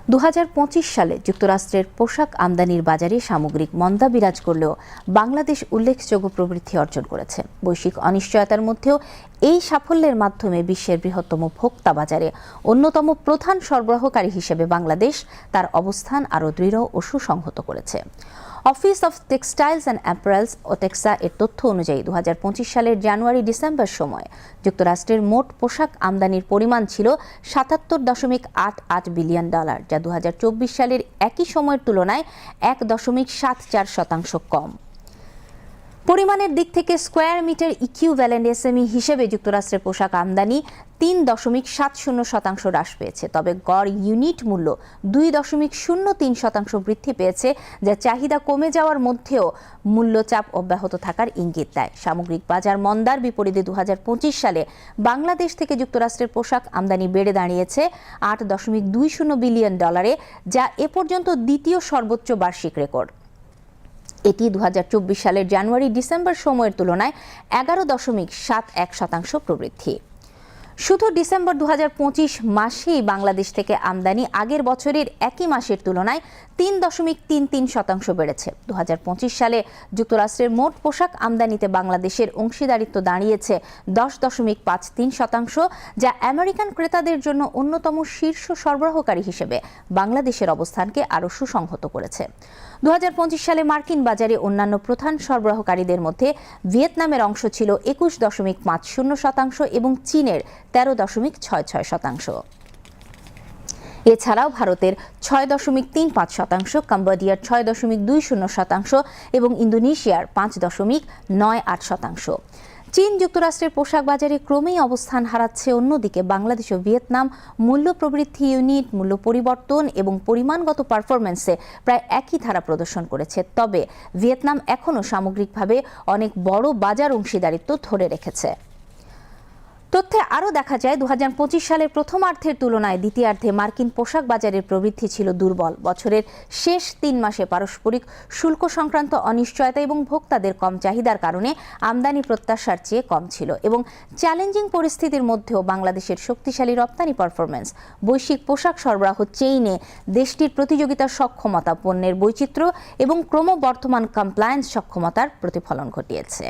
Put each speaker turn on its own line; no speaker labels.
2025 সালে যুক্তরাষ্ট্রের পোশাক আমদানির বাজারে সামগ্রিক মন্দা বিরাজ করলেও বাংলাদেশ উল্লেখযোগ্য প্রবৃদ্ধি অর্জন করেছে। বৈশ্বিক অনিশ্চয়তার মধ্যেও এই সাফল্যের মাধ্যমে বিশ্বের বৃহত্তম ভোক্তা বাজারে অন্যতম প্রধান সরবরাহকারী হিসেবে বাংলাদেশ তার অবস্থান আরও দৃঢ় ও সুসংহত করেছে। Office of textiles and apparels ওটেক্সা এর তথ্য অনুযায়ী 2025 সালের জানুয়ারি-ডিসেম্বর সময় যুক্তরাষ্ট্রের মোট পোশাক আমদানির পরিমাণ ছিল $77.88 বিলিয়ন, যা 2024 সালের একই সময়ের তুলনায় 1.74% কম। পরিমাণের দিক থেকে স্কোয়ার মিটার ইকুইভ্যালেন্ট এসএমই হিসেবে যুক্তরাষ্ট্রের পোশাক আমদানি 3.70% হ্রাস পেয়েছে, তবে গড় ইউনিট মূল্য 2.03% বৃদ্ধি পেয়েছে, যা চাহিদা কমে যাওয়ার মধ্যেও মূল্যচাপ অব্যাহত থাকার ইঙ্গিত দেয়। সামগ্রিক বাজার মন্দার বিপরীতে 2025 সালে বাংলাদেশ থেকে যুক্তরাষ্ট্রের পোশাক আমদানি বেড়ে দাঁড়িয়েছে $8.20 বিলিয়ন, যা এ পর্যন্ত দ্বিতীয় সর্বোচ্চ বার্ষিক রেকর্ড। এটি 2024 সালের জানুয়ারি-ডিসেম্বর সময়ের তুলনায় 11.71% প্রবৃদ্ধি। শুধু ডিসেম্বর 2025 মাসেই বাংলাদেশ থেকে আমদানি আগের বছরের একই মাসের তুলনায় 3.33% বেড়েছে। 2025 সালে যুক্তরাষ্ট্রের মোট পোশাক আমদানিতে বাংলাদেশের অংশীদারিত্ব দাঁড়িয়েছে 10.53%, যা আমেরিকান ক্রেতাদের জন্য অন্যতম শীর্ষ সরবরাহকারী হিসেবে বাংলাদেশের অবস্থানকে আরও সুসংহত করেছে। 2025 সালে মার্কিন বাজারে অন্যান্য প্রধান সরবরাহকারীদের মধ্যে ভিয়েতনামের অংশ ছিল 21.50% এবং চীনের 13.66%। এছাড়াও ভারতের 6.35%, কম্বোডিয়ার 6.20% এবং ইন্দোনেশিয়ার 5.98%। চীন যুক্তরাষ্ট্রের পোশাক বাজারে ক্রমেই অবস্থান হারাচ্ছে। অন্যদিকে বাংলাদেশ ও ভিয়েতনাম মূল্য প্রবৃদ্ধি, ইউনিট মূল্য পরিবর্তন এবং পরিমাণগত পারফরম্যান্সে প্রায় একই ধারা প্রদর্শন করেছে, তবে ভিয়েতনাম এখনও সামগ্রিকভাবে অনেক বড় বাজার অংশীদারিত্ব ধরে রেখেছে। তথ্যে আরও দেখা যায় 2025 সালের প্রথমার্ধের তুলনায় দ্বিতীয়ার্ধে মার্কিন পোশাক বাজারের প্রবৃদ্ধি ছিল দুর্বল। বছরের শেষ 3 মাসে পারস্পরিক শুল্ক সংক্রান্ত অনিশ্চয়তা এবং ভোক্তাদের কম চাহিদার কারণে আমদানি প্রত্যাশার চেয়ে কম ছিল এবং চ্যালেঞ্জিং পরিস্থিতির মধ্যেও বাংলাদেশের শক্তিশালী রপ্তানি পারফরম্যান্স বৈশ্বিক পোশাক সরবরাহ চেইনে দেশটির প্রতিযোগিতা সক্ষমতা, পণ্যের বৈচিত্র্য এবং ক্রমবর্ধমান কমপ্লায়েন্স সক্ষমতার প্রতিফলন ঘটিয়েছে।